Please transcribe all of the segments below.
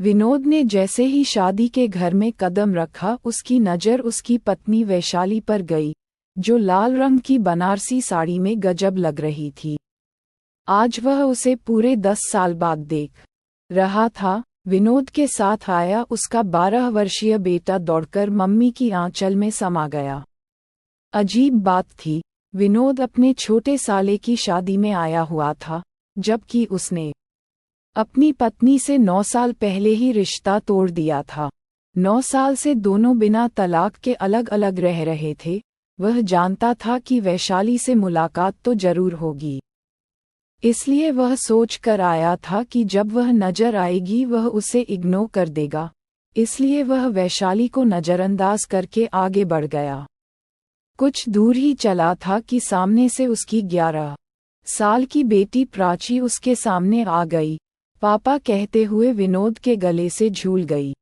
विनोद ने जैसे ही शादी के घर में कदम रखा उसकी नज़र उसकी पत्नी वैशाली पर गई, जो लाल रंग की बनारसी साड़ी में गजब लग रही थी। आज वह उसे पूरे 10 साल बाद देख रहा था। विनोद के साथ आया उसका 12 वर्षीय बेटा दौड़कर मम्मी की आंचल में समा गया। अजीब बात थी, विनोद अपने छोटे साले की शादी में आया हुआ था, जबकि उसने अपनी पत्नी से 9 साल पहले ही रिश्ता तोड़ दिया था। 9 साल से दोनों बिना तलाक के अलग अलग रह रहे थे। वह जानता था कि वैशाली से मुलाकात तो जरूर होगी, इसलिए वह सोच कर आया था कि जब वह नजर आएगी वह उसे इग्नोर कर देगा। इसलिए वह वैशाली को नजरअंदाज करके आगे बढ़ गया। कुछ दूर ही चला था कि सामने से उसकी 11 साल की बेटी प्राची उसके सामने आ गई। पापा कहते हुए विनोद के गले से झूल गई।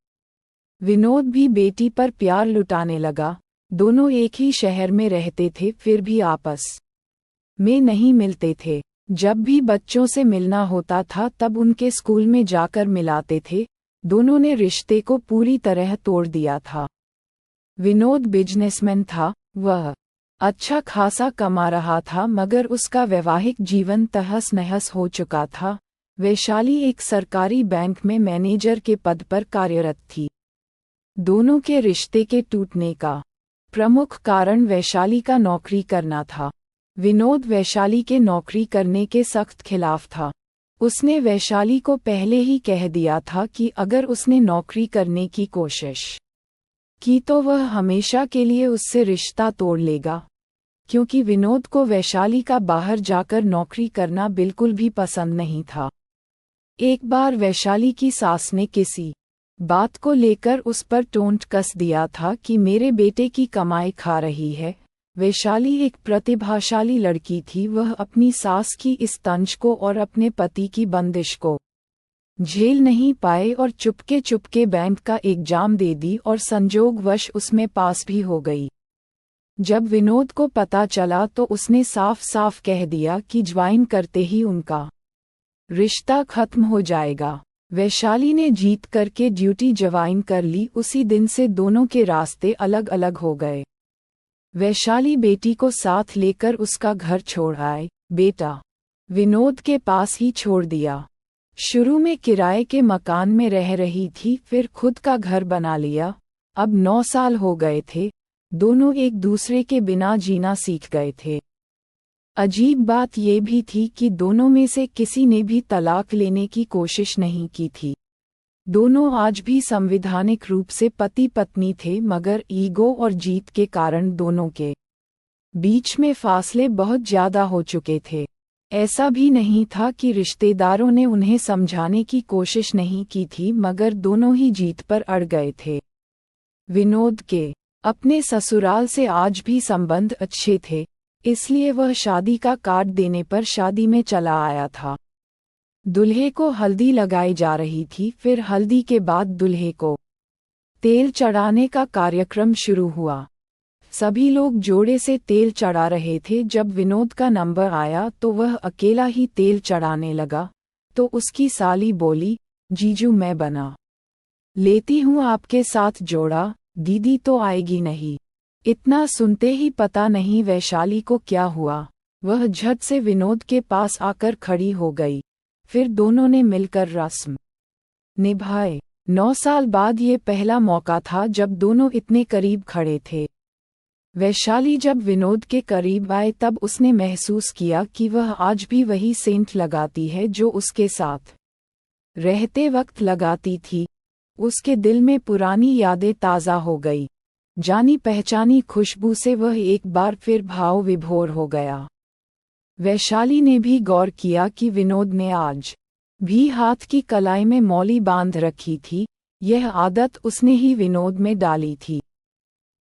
विनोद भी बेटी पर प्यार लुटाने लगा। दोनों एक ही शहर में रहते थे, फिर भी आपस में नहीं मिलते थे। जब भी बच्चों से मिलना होता था तब उनके स्कूल में जाकर मिलाते थे। दोनों ने रिश्ते को पूरी तरह तोड़ दिया था। विनोद बिजनेसमैन था, वह अच्छा खासा कमा रहा था, मगर उसका वैवाहिक जीवन तहस नहस हो चुका था। वैशाली एक सरकारी बैंक में मैनेजर के पद पर कार्यरत थी। दोनों के रिश्ते के टूटने का प्रमुख कारण वैशाली का नौकरी करना था। विनोद वैशाली के नौकरी करने के सख्त खिलाफ था। उसने वैशाली को पहले ही कह दिया था कि अगर उसने नौकरी करने की कोशिश की तो वह हमेशा के लिए उससे रिश्ता तोड़ लेगा, क्योंकि विनोद को वैशाली का बाहर जाकर नौकरी करना बिल्कुल भी पसंद नहीं था। एक बार वैशाली की सास ने किसी बात को लेकर उस पर टोंट कस दिया था कि मेरे बेटे की कमाई खा रही है। वैशाली एक प्रतिभाशाली लड़की थी। वह अपनी सास की इस तंज को और अपने पति की बंदिश को झेल नहीं पाए और चुपके बैंक का एग्जाम दे दी और संजोगवश उसमें पास भी हो गई। जब विनोद को पता चला तो उसने साफ साफ कह दिया कि ज्वाइन करते ही उनका रिश्ता खत्म हो जाएगा। वैशाली ने जीत करके ड्यूटी ज्वाइन कर ली। उसी दिन से दोनों के रास्ते अलग अलग हो गए। वैशाली बेटी को साथ लेकर उसका घर छोड़ आए। बेटा विनोद के पास ही छोड़ दिया। शुरू में किराए के मकान में रह रही थी, फिर खुद का घर बना लिया। अब 9 साल हो गए थे। दोनों एक दूसरे के बिना जीना सीख गए थे। अजीब बात यह भी थी कि दोनों में से किसी ने भी तलाक लेने की कोशिश नहीं की थी। दोनों आज भी संवैधानिक रूप से पति पत्नी थे, मगर ईगो और जीत के कारण दोनों के बीच में फासले बहुत ज्यादा हो चुके थे। ऐसा भी नहीं था कि रिश्तेदारों ने उन्हें समझाने की कोशिश नहीं की थी, मगर दोनों ही जीत पर अड़ गए थे। विनोद के अपने ससुराल से आज भी संबंध अच्छे थे, इसलिए वह शादी का कार्ड देने पर शादी में चला आया था। दूल्हे को हल्दी लगाई जा रही थी, फिर हल्दी के बाद दूल्हे को तेल चढ़ाने का कार्यक्रम शुरू हुआ। सभी लोग जोड़े से तेल चढ़ा रहे थे। जब विनोद का नंबर आया तो वह अकेला ही तेल चढ़ाने लगा, तो उसकी साली बोली, जीजू मैं बना लेती हूँ आपके साथ जोड़ा, दीदी तो आएगी नहीं। इतना सुनते ही पता नहीं वैशाली को क्या हुआ, वह झट से विनोद के पास आकर खड़ी हो गई। फिर दोनों ने मिलकर रस्म निभाए। 9 साल बाद ये पहला मौका था जब दोनों इतने करीब खड़े थे। वैशाली जब विनोद के करीब आए तब उसने महसूस किया कि वह आज भी वही सेंट लगाती है जो उसके साथ रहते वक्त लगाती थी। उसके दिल में पुरानी यादें ताज़ा हो गई। जानी पहचानी खुशबू से वह एक बार फिर भाव विभोर हो गया। वैशाली ने भी गौर किया कि विनोद ने आज भी हाथ की कलाई में मौली बांध रखी थी। यह आदत उसने ही विनोद में डाली थी।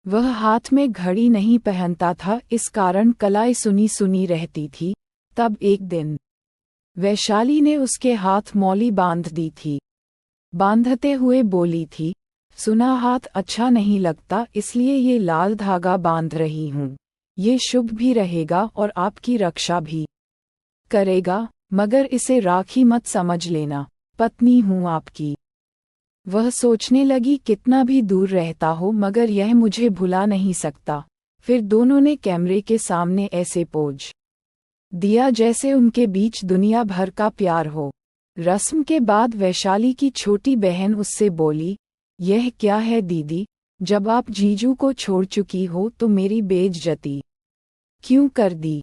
वह हाथ में घड़ी नहीं पहनता था, इस कारण कलाई सुनी सुनी रहती थी। तब एक दिन वैशाली ने उसके हाथ मौली बांध दी थी। बांधते हुए बोली थी, सुना हाथ अच्छा नहीं लगता, इसलिए ये लाल धागा बांध रही हूँ। ये शुभ भी रहेगा और आपकी रक्षा भी करेगा, मगर इसे राखी मत समझ लेना, पत्नी हूँ आपकी। वह सोचने लगी कितना भी दूर रहता हो मगर यह मुझे भुला नहीं सकता। फिर दोनों ने कैमरे के सामने ऐसे पोज दिया जैसे उनके बीच दुनिया भर का प्यार हो। रस्म के बाद वैशाली की छोटी बहन उससे बोली, यह क्या है दीदी, जब आप जीजू को छोड़ चुकी हो तो मेरी बेइज्जती क्यों कर दी।